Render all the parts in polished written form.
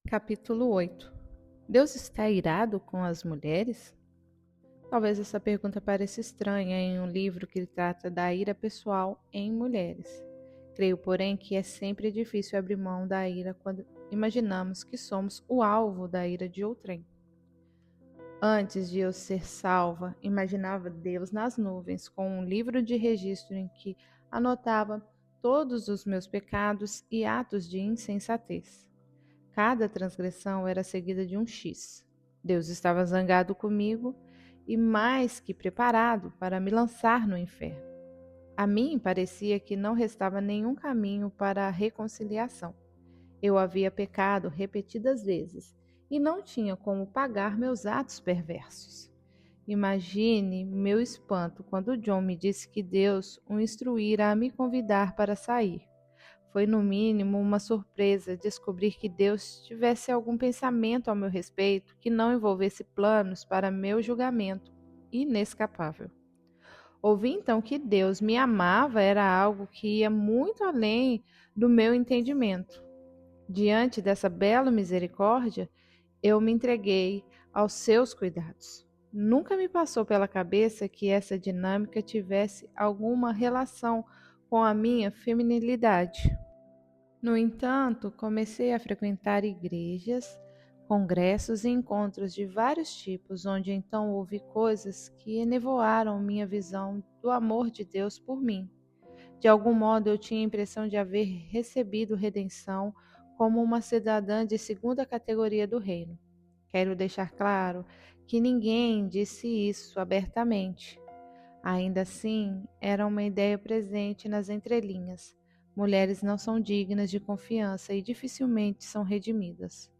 Capítulo 8. Deus está irado com as mulheres? Talvez essa pergunta pareça estranha em um livro que trata da ira pessoal em mulheres. Creio, porém, que é sempre difícil abrir mão da ira quando imaginamos que somos o alvo da ira de outrem. Antes de eu ser salva, imaginava Deus nas nuvens com um livro de registro em que anotava todos os meus pecados e atos de insensatez. Cada transgressão era seguida de um X. Deus estava zangado comigo e mais que preparado para me lançar no inferno. A mim parecia que não restava nenhum caminho para a reconciliação. Eu havia pecado repetidas vezes e não tinha como pagar meus atos perversos. Imagine meu espanto quando John me disse que Deus o instruíra a me convidar para sair. Foi, no mínimo, uma surpresa descobrir que Deus tivesse algum pensamento ao meu respeito que não envolvesse planos para meu julgamento inescapável. Ouvi então que Deus me amava era algo que ia muito além do meu entendimento. Diante dessa bela misericórdia, eu me entreguei aos seus cuidados. Nunca me passou pela cabeça que essa dinâmica tivesse alguma relação com a minha feminilidade. No entanto, comecei a frequentar igrejas, congressos e encontros de vários tipos, onde então ouvi coisas que enevoaram minha visão do amor de Deus por mim. De algum modo, eu tinha a impressão de haver recebido redenção como uma cidadã de segunda categoria do reino. Quero deixar claro que ninguém disse isso abertamente. Ainda assim, era uma ideia presente nas entrelinhas. Mulheres não são dignas de confiança e dificilmente são redimidas.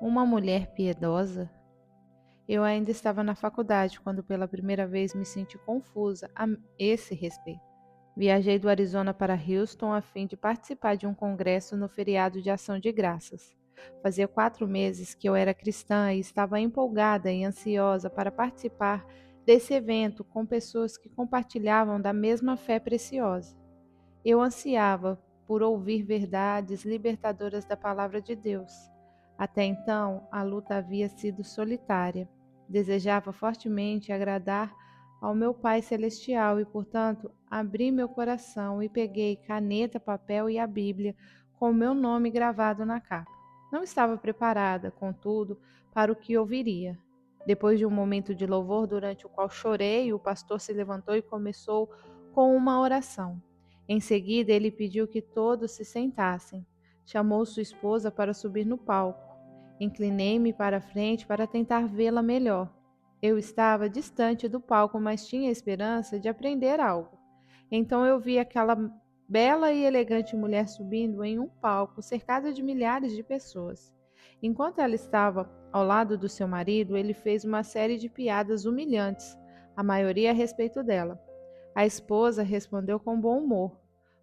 Uma mulher piedosa? Eu ainda estava na faculdade quando pela primeira vez me senti confusa a esse respeito. Viajei do Arizona para Houston a fim de participar de um congresso no feriado de Ação de Graças. Fazia 4 meses que eu era cristã e estava empolgada e ansiosa para participar desse evento com pessoas que compartilhavam da mesma fé preciosa. Eu ansiava por ouvir verdades libertadoras da palavra de Deus. Até então, a luta havia sido solitária. Desejava fortemente agradar ao meu Pai Celestial e, portanto, abri meu coração e peguei caneta, papel e a Bíblia com o meu nome gravado na capa. Não estava preparada, contudo, para o que ouviria. Depois de um momento de louvor durante o qual chorei, o pastor se levantou e começou com uma oração. Em seguida, ele pediu que todos se sentassem. Chamou sua esposa para subir no palco. Inclinei-me para a frente para tentar vê-la melhor. Eu estava distante do palco, mas tinha a esperança de aprender algo. Então eu vi aquela bela e elegante mulher subindo em um palco cercada de milhares de pessoas. Enquanto ela estava ao lado do seu marido, ele fez uma série de piadas humilhantes, a maioria a respeito dela. A esposa respondeu com bom humor.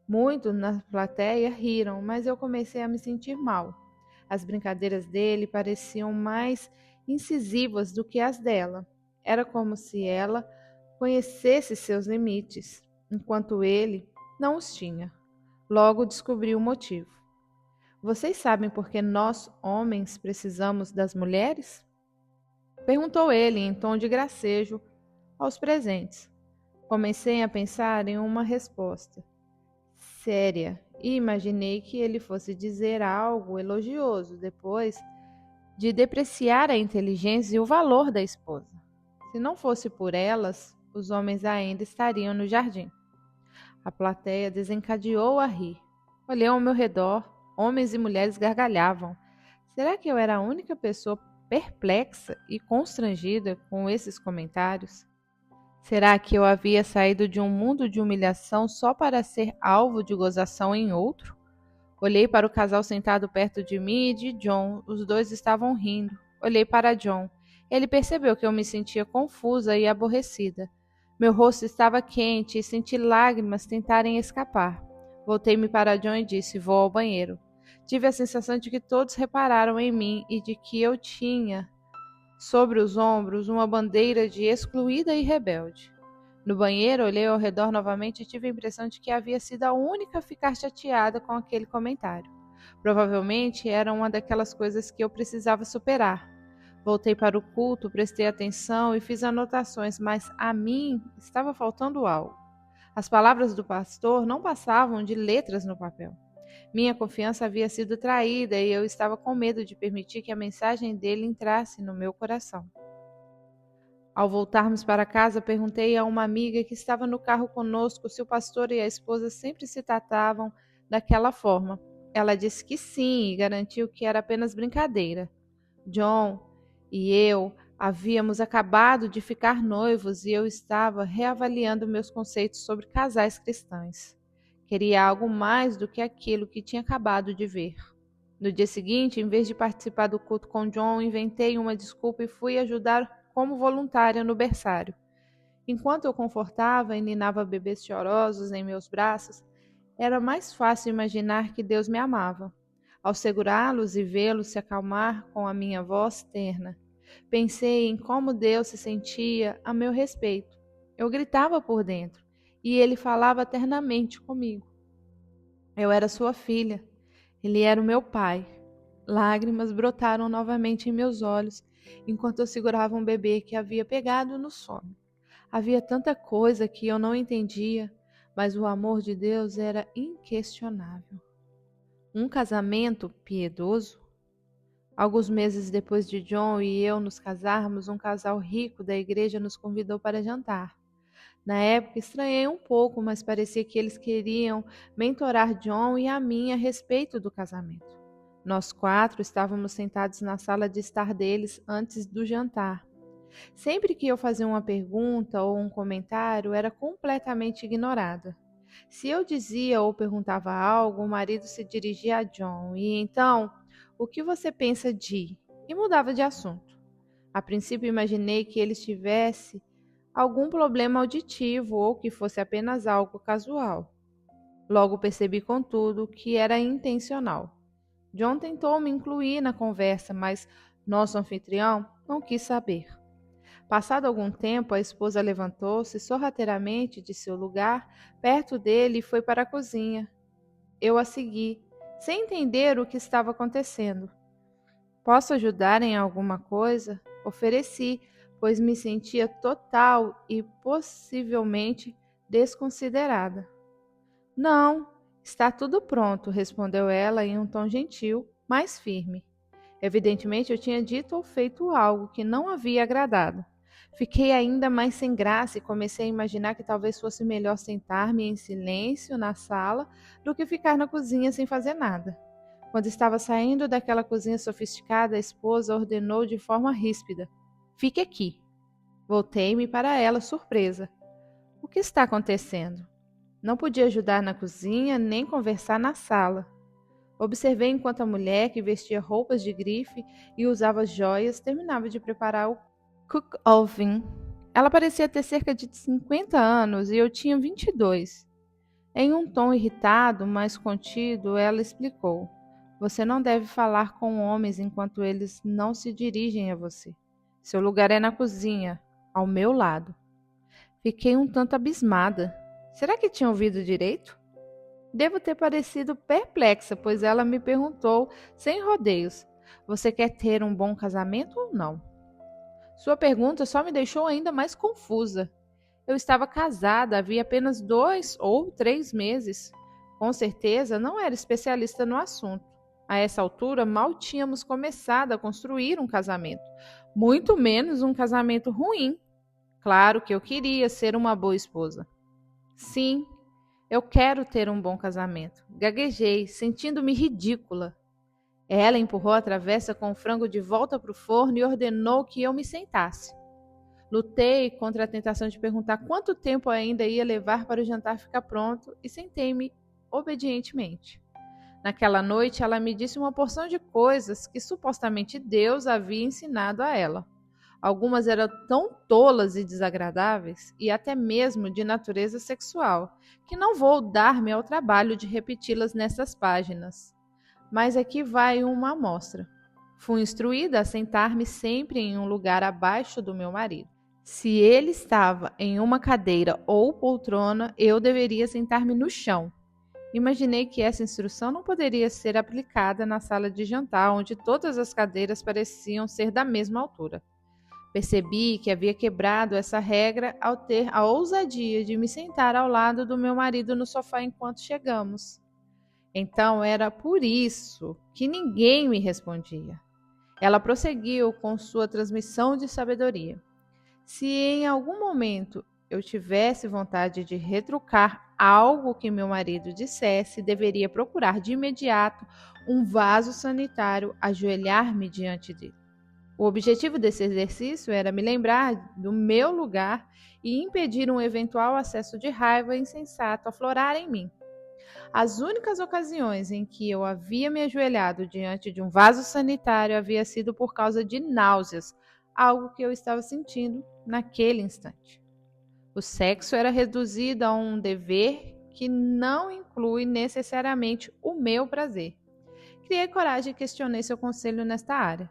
Muitos na plateia riram, mas eu comecei a me sentir mal. As brincadeiras dele pareciam mais incisivas do que as dela. Era como se ela conhecesse seus limites, enquanto ele não os tinha. Logo descobri o motivo. Vocês sabem por que nós, homens, precisamos das mulheres? Perguntou ele em tom de gracejo aos presentes. Comecei a pensar em uma resposta séria e imaginei que ele fosse dizer algo elogioso depois de depreciar a inteligência e o valor da esposa. Se não fosse por elas, os homens ainda estariam no jardim. A plateia desencadeou a rir. Olhei ao meu redor, homens e mulheres gargalhavam. Será que eu era a única pessoa perplexa e constrangida com esses comentários? Será que eu havia saído de um mundo de humilhação só para ser alvo de gozação em outro? Olhei para o casal sentado perto de mim e de John. Os dois estavam rindo. Olhei para John. Ele percebeu que eu me sentia confusa e aborrecida. Meu rosto estava quente e senti lágrimas tentarem escapar. Voltei-me para John e disse: vou ao banheiro. Tive a sensação de que todos repararam em mim e de que eu tinha sobre os ombros uma bandeira de excluída e rebelde. No banheiro, olhei ao redor novamente e tive a impressão de que havia sido a única a ficar chateada com aquele comentário. Provavelmente era uma daquelas coisas que eu precisava superar. Voltei para o culto, prestei atenção e fiz anotações, mas a mim estava faltando algo. As palavras do pastor não passavam de letras no papel. Minha confiança havia sido traída e eu estava com medo de permitir que a mensagem dele entrasse no meu coração. Ao voltarmos para casa, perguntei a uma amiga que estava no carro conosco se o pastor e a esposa sempre se tratavam daquela forma. Ela disse que sim e garantiu que era apenas brincadeira. John e eu havíamos acabado de ficar noivos e eu estava reavaliando meus conceitos sobre casais cristãos. Queria algo mais do que aquilo que tinha acabado de ver. No dia seguinte, em vez de participar do culto com John, inventei uma desculpa e fui ajudar como voluntária no berçário. Enquanto eu confortava e ninava bebês chorosos em meus braços, era mais fácil imaginar que Deus me amava. Ao segurá-los e vê-los se acalmar com a minha voz terna, pensei em como Deus se sentia a meu respeito. Eu gritava por dentro e ele falava ternamente comigo. Eu era sua filha. Ele era o meu pai. Lágrimas brotaram novamente em meus olhos enquanto eu segurava um bebê que havia pegado no sono. Havia tanta coisa que eu não entendia, mas o amor de Deus era inquestionável. Um casamento piedoso? Alguns meses depois de John e eu nos casarmos, um casal rico da igreja nos convidou para jantar. Na época, estranhei um pouco, mas parecia que eles queriam mentorar John e a mim a respeito do casamento. Nós 4 estávamos sentados na sala de estar deles antes do jantar. Sempre que eu fazia uma pergunta ou um comentário, era completamente ignorada. Se eu dizia ou perguntava algo, o marido se dirigia a John e então, o que você pensa de? E mudava de assunto. A princípio imaginei que ele tivesse algum problema auditivo ou que fosse apenas algo casual. Logo percebi, contudo, que era intencional. John tentou me incluir na conversa, mas nosso anfitrião não quis saber. Passado algum tempo, a esposa levantou-se sorrateiramente de seu lugar perto dele e foi para a cozinha. Eu a segui, sem entender o que estava acontecendo. Posso ajudar em alguma coisa? Ofereci, pois me sentia total e possivelmente desconsiderada. Não, está tudo pronto, respondeu ela em um tom gentil, mas firme. Evidentemente eu tinha dito ou feito algo que não havia agradado. Fiquei ainda mais sem graça e comecei a imaginar que talvez fosse melhor sentar-me em silêncio na sala do que ficar na cozinha sem fazer nada. Quando estava saindo daquela cozinha sofisticada, a esposa ordenou de forma ríspida: "Fique aqui." Voltei-me para ela, surpresa. O que está acontecendo? Não podia ajudar na cozinha nem conversar na sala. Observei enquanto a mulher, que vestia roupas de grife e usava joias, terminava de preparar o cook-oven. Ela parecia ter cerca de 50 anos e eu tinha 22. Em um tom irritado, mas contido, ela explicou: "Você não deve falar com homens enquanto eles não se dirigem a você. Seu lugar é na cozinha, ao meu lado." Fiquei um tanto abismada. Será que tinha ouvido direito? Devo ter parecido perplexa, pois ela me perguntou, sem rodeios: "Você quer ter um bom casamento ou não?" Sua pergunta só me deixou ainda mais confusa. Eu estava casada havia apenas 2 ou 3 meses. Com certeza não era especialista no assunto. A essa altura, mal tínhamos começado a construir um casamento, muito menos um casamento ruim. Claro que eu queria ser uma boa esposa. Sim, eu quero ter um bom casamento. Gaguejei, sentindo-me ridícula. Ela empurrou a travessa com o frango de volta para o forno e ordenou que eu me sentasse. Lutei contra a tentação de perguntar quanto tempo ainda ia levar para o jantar ficar pronto e sentei-me obedientemente. Naquela noite, ela me disse uma porção de coisas que supostamente Deus havia ensinado a ela. Algumas eram tão tolas e desagradáveis, e até mesmo de natureza sexual, que não vou dar-me ao trabalho de repeti-las nessas páginas. Mas aqui vai uma amostra. Fui instruída a sentar-me sempre em um lugar abaixo do meu marido. Se ele estava em uma cadeira ou poltrona, eu deveria sentar-me no chão. Imaginei que essa instrução não poderia ser aplicada na sala de jantar, onde todas as cadeiras pareciam ser da mesma altura. Percebi que havia quebrado essa regra ao ter a ousadia de me sentar ao lado do meu marido no sofá enquanto chegamos. Então era por isso que ninguém me respondia. Ela prosseguiu com sua transmissão de sabedoria. Se em algum momento eu tivesse vontade de retrucar algo que meu marido dissesse, deveria procurar de imediato um vaso sanitário, ajoelhar-me diante dele. O objetivo desse exercício era me lembrar do meu lugar e impedir um eventual acesso de raiva insensato aflorar em mim. As únicas ocasiões em que eu havia me ajoelhado diante de um vaso sanitário havia sido por causa de náuseas, algo que eu estava sentindo naquele instante. O sexo era reduzido a um dever que não inclui necessariamente o meu prazer. Criei coragem e questionei seu conselho nesta área.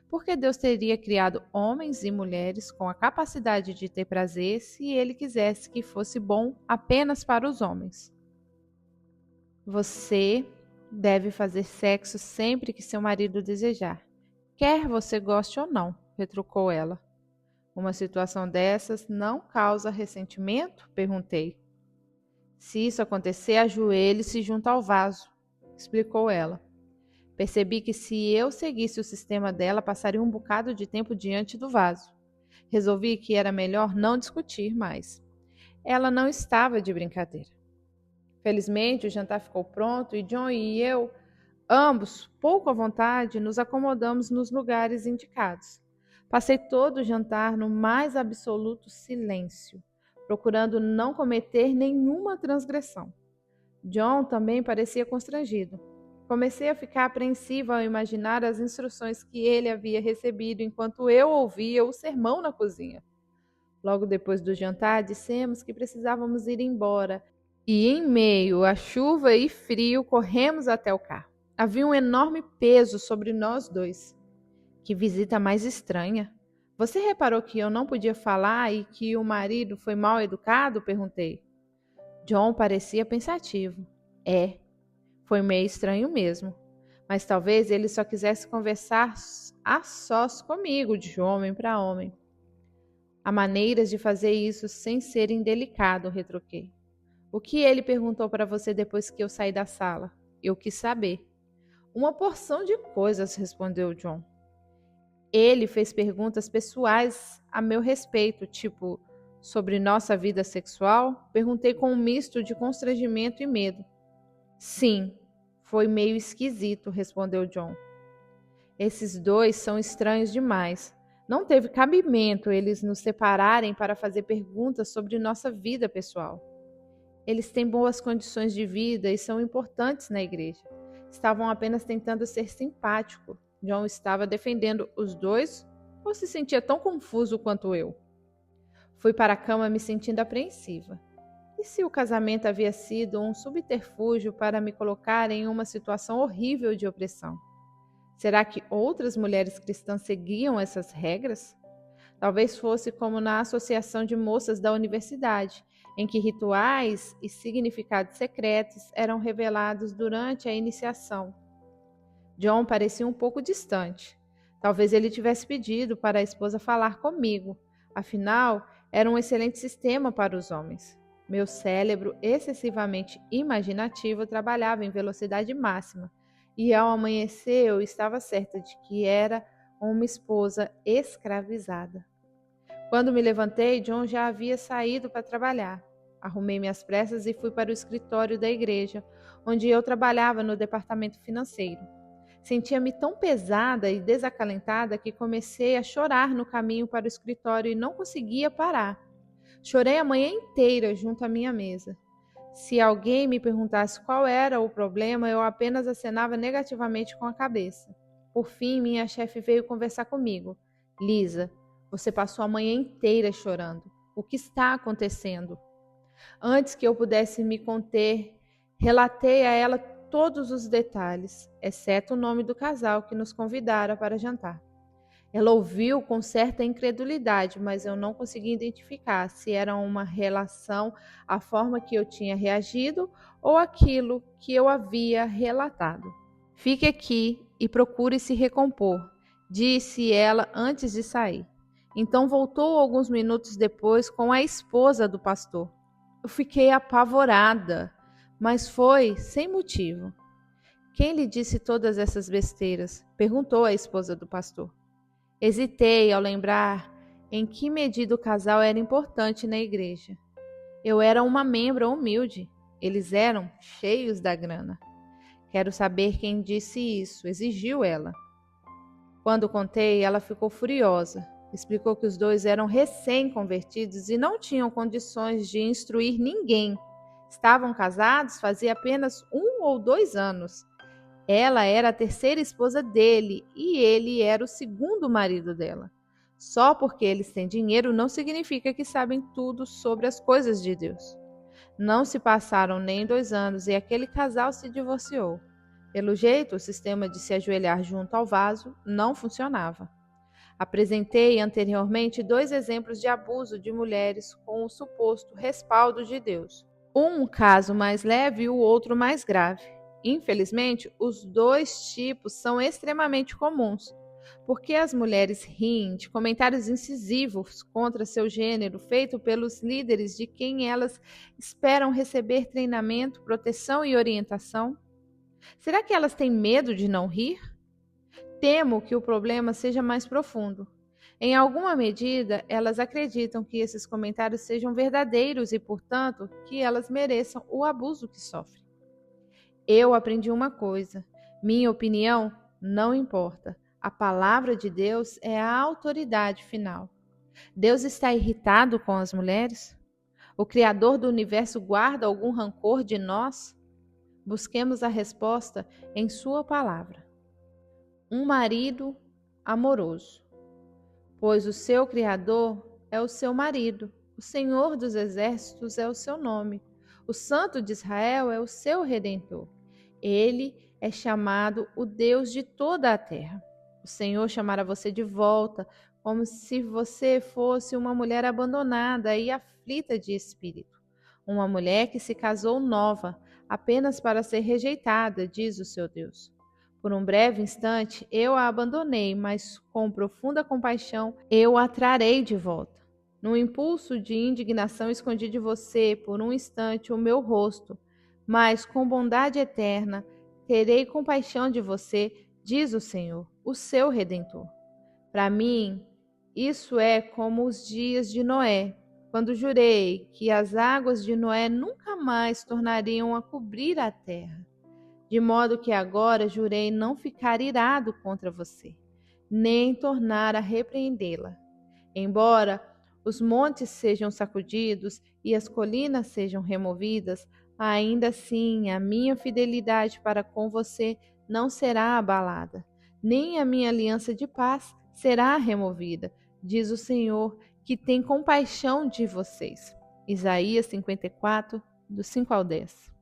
Por que Deus teria criado homens e mulheres com a capacidade de ter prazer se ele quisesse que fosse bom apenas para os homens? Você deve fazer sexo sempre que seu marido desejar, quer você goste ou não, retrucou ela. Uma situação dessas não causa ressentimento? Perguntei. Se isso acontecer, ajoelhe-se junto ao vaso, explicou ela. Percebi que se eu seguisse o sistema dela, passaria um bocado de tempo diante do vaso. Resolvi que era melhor não discutir mais. Ela não estava de brincadeira. Felizmente, o jantar ficou pronto e John e eu, ambos, pouco à vontade, nos acomodamos nos lugares indicados. Passei todo o jantar no mais absoluto silêncio, procurando não cometer nenhuma transgressão. John também parecia constrangido. Comecei a ficar apreensiva ao imaginar as instruções que ele havia recebido enquanto eu ouvia o sermão na cozinha. Logo depois do jantar, dissemos que precisávamos ir embora e, em meio à chuva e frio, corremos até o carro. Havia um enorme peso sobre nós dois. Que visita mais estranha. Você reparou que eu não podia falar e que o marido foi mal educado? Perguntei. John parecia pensativo. Foi meio estranho mesmo. Mas talvez ele só quisesse conversar a sós comigo, de homem para homem. Há maneiras de fazer isso sem ser indelicado, retruquei. O que ele perguntou para você depois que eu saí da sala? Eu quis saber. Uma porção de coisas, respondeu John. Ele fez perguntas pessoais a meu respeito, tipo, sobre nossa vida sexual? Perguntei com um misto de constrangimento e medo. Sim, foi meio esquisito, respondeu John. Esses dois são estranhos demais. Não teve cabimento eles nos separarem para fazer perguntas sobre nossa vida pessoal. Eles têm boas condições de vida e são importantes na igreja. Estavam apenas tentando ser simpático. John estava defendendo os dois ou se sentia tão confuso quanto eu? Fui para a cama me sentindo apreensiva. E se o casamento havia sido um subterfúgio para me colocar em uma situação horrível de opressão? Será que outras mulheres cristãs seguiam essas regras? Talvez fosse como na associação de moças da universidade, em que rituais e significados secretos eram revelados durante a iniciação. John parecia um pouco distante. Talvez ele tivesse pedido para a esposa falar comigo. Afinal, era um excelente sistema para os homens. Meu cérebro, excessivamente imaginativo, trabalhava em velocidade máxima. E ao amanhecer eu estava certa de que era uma esposa escravizada. Quando me levantei, John já havia saído para trabalhar. Arrumei-me às pressas e fui para o escritório da igreja, onde eu trabalhava no departamento financeiro. Sentia-me tão pesada e desacalentada que comecei a chorar no caminho para o escritório e não conseguia parar. Chorei a manhã inteira junto à minha mesa. Se alguém me perguntasse qual era o problema, eu apenas acenava negativamente com a cabeça. Por fim, minha chefe veio conversar comigo. Lisa, você passou a manhã inteira chorando. O que está acontecendo? Antes que eu pudesse me conter, relatei a ela todos os detalhes, exceto o nome do casal que nos convidara para jantar. Ela ouviu com certa incredulidade, mas eu não consegui identificar se era uma relação à forma que eu tinha reagido ou aquilo que eu havia relatado. Fique aqui e procure se recompor, disse ela antes de sair. Então voltou alguns minutos depois com a esposa do pastor. Eu fiquei apavorada, mas foi sem motivo. Quem lhe disse todas essas besteiras? Perguntou a esposa do pastor. Hesitei ao lembrar em que medida o casal era importante na igreja. Eu era uma membra humilde. Eles eram cheios da grana. Quero saber quem disse isso, exigiu ela. Quando contei, ela ficou furiosa. Explicou que os dois eram recém-convertidos e não tinham condições de instruir ninguém. Estavam casados fazia apenas 1 ou 2 anos. Ela era a terceira esposa dele e ele era o segundo marido dela. Só porque eles têm dinheiro não significa que sabem tudo sobre as coisas de Deus. Não se passaram nem 2 anos e aquele casal se divorciou. Pelo jeito, o sistema de se ajoelhar junto ao vaso não funcionava. Apresentei anteriormente 2 exemplos de abuso de mulheres com o suposto respaldo de Deus. Um caso mais leve e o outro mais grave. Infelizmente, os 2 tipos são extremamente comuns, porque as mulheres riem de comentários incisivos contra seu gênero feito pelos líderes de quem elas esperam receber treinamento, proteção e orientação. Será que elas têm medo de não rir? Temo que o problema seja mais profundo. Em alguma medida, elas acreditam que esses comentários sejam verdadeiros e, portanto, que elas mereçam o abuso que sofrem. Eu aprendi uma coisa: minha opinião não importa. A palavra de Deus é a autoridade final. Deus está irritado com as mulheres? O Criador do universo guarda algum rancor de nós? Busquemos a resposta em sua palavra. Um marido amoroso, pois o seu Criador é o seu marido, o Senhor dos exércitos é o seu nome, o Santo de Israel é o seu Redentor. Ele é chamado o Deus de toda a terra. O Senhor chamará você de volta, como se você fosse uma mulher abandonada e aflita de espírito. Uma mulher que se casou nova, apenas para ser rejeitada, diz o seu Deus. Por um breve instante eu a abandonei, mas com profunda compaixão eu a trarei de volta. Num impulso de indignação escondi de você por um instante o meu rosto, mas com bondade eterna terei compaixão de você, diz o Senhor, o seu Redentor. Para mim, isso é como os dias de Noé, quando jurei que as águas de Noé nunca mais tornariam a cobrir a terra. De modo que agora jurei não ficar irado contra você, nem tornar a repreendê-la. Embora os montes sejam sacudidos e as colinas sejam removidas, ainda assim a minha fidelidade para com você não será abalada, nem a minha aliança de paz será removida, diz o Senhor, que tem compaixão de vocês. Isaías 54, do 5 ao 10.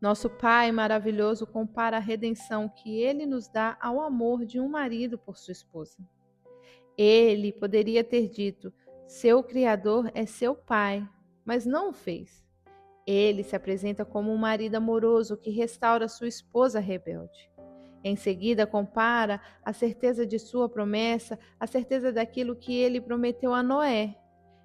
Nosso Pai maravilhoso compara a redenção que Ele nos dá ao amor de um marido por sua esposa. Ele poderia ter dito: seu Criador é seu Pai, mas não o fez. Ele se apresenta como um marido amoroso que restaura sua esposa rebelde. Em seguida, compara a certeza de sua promessa, a certeza daquilo que ele prometeu a Noé.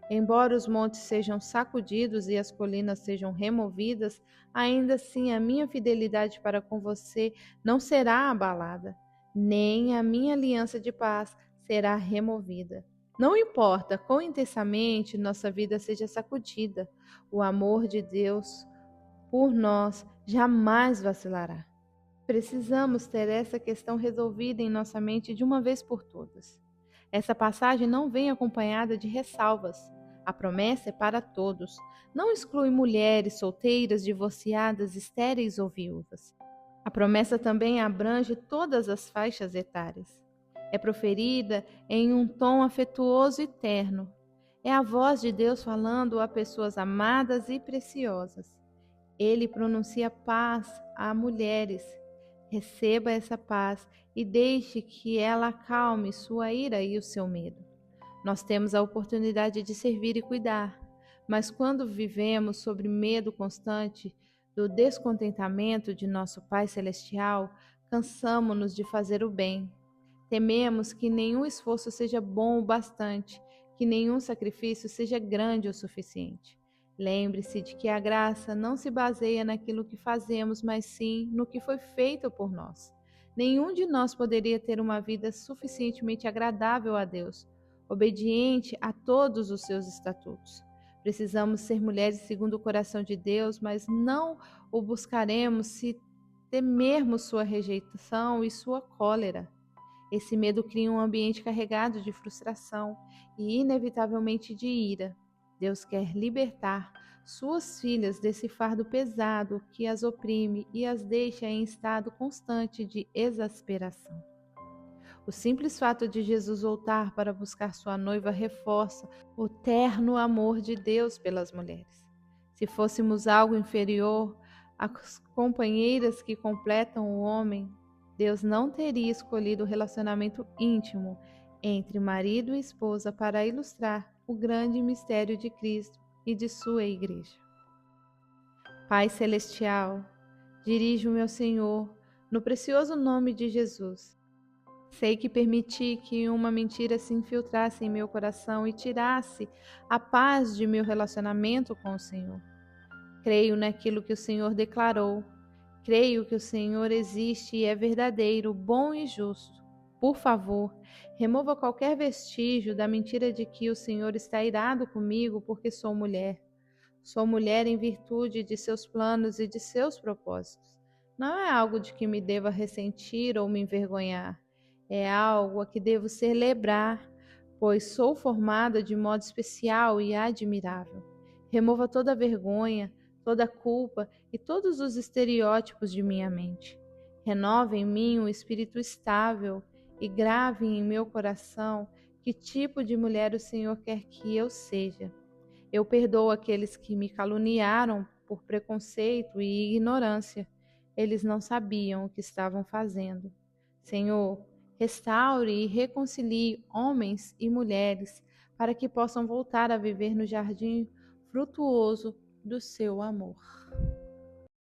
Embora os montes sejam sacudidos e as colinas sejam removidas, ainda assim a minha fidelidade para com você não será abalada, nem a minha aliança de paz será removida. Não importa quão intensamente nossa vida seja sacudida, o amor de Deus por nós jamais vacilará. Precisamos ter essa questão resolvida em nossa mente de uma vez por todas. Essa passagem não vem acompanhada de ressalvas. A promessa é para todos. Não exclui mulheres solteiras, divorciadas, estéreis ou viúvas. A promessa também abrange todas as faixas etárias. É proferida em um tom afetuoso e terno. É a voz de Deus falando a pessoas amadas e preciosas. Ele pronuncia paz a mulheres, Receba essa paz e deixe que ela acalme sua ira e o seu medo. Nós temos a oportunidade de servir e cuidar, mas quando vivemos sob medo constante do descontentamento de nosso Pai Celestial, cansamo-nos de fazer o bem. Tememos que nenhum esforço seja bom o bastante, que nenhum sacrifício seja grande o suficiente. Lembre-se de que a graça não se baseia naquilo que fazemos, mas sim no que foi feito por nós. Nenhum de nós poderia ter uma vida suficientemente agradável a Deus, obediente a todos os seus estatutos. Precisamos ser mulheres segundo o coração de Deus, mas não o buscaremos se temermos sua rejeição e sua cólera. Esse medo cria um ambiente carregado de frustração e, inevitavelmente, de ira. Deus quer libertar suas filhas desse fardo pesado que as oprime e as deixa em estado constante de exasperação. O simples fato de Jesus voltar para buscar sua noiva reforça o terno amor de Deus pelas mulheres. Se fôssemos algo inferior às companheiras que completam o homem, Deus não teria escolhido o relacionamento íntimo entre marido e esposa para ilustrar o grande mistério de Cristo e de sua igreja. Pai Celestial, dirijo meu Senhor no precioso nome de Jesus. Sei que permiti que uma mentira se infiltrasse em meu coração e tirasse a paz de meu relacionamento com o Senhor. Creio naquilo que o Senhor declarou. Creio que o Senhor existe e é verdadeiro, bom e justo. Por favor, remova qualquer vestígio da mentira de que o Senhor está irado comigo porque sou mulher. Sou mulher em virtude de seus planos e de seus propósitos. Não é algo de que me deva ressentir ou me envergonhar. É algo a que devo celebrar, pois sou formada de modo especial e admirável. Remova toda a vergonha, toda a culpa e todos os estereótipos de minha mente. Renove em mim um espírito estável e grave em meu coração que tipo de mulher o Senhor quer que eu seja. Eu perdoo aqueles que me caluniaram por preconceito e ignorância. Eles não sabiam o que estavam fazendo. Senhor, restaure e reconcilie homens e mulheres para que possam voltar a viver no jardim frutuoso do seu amor.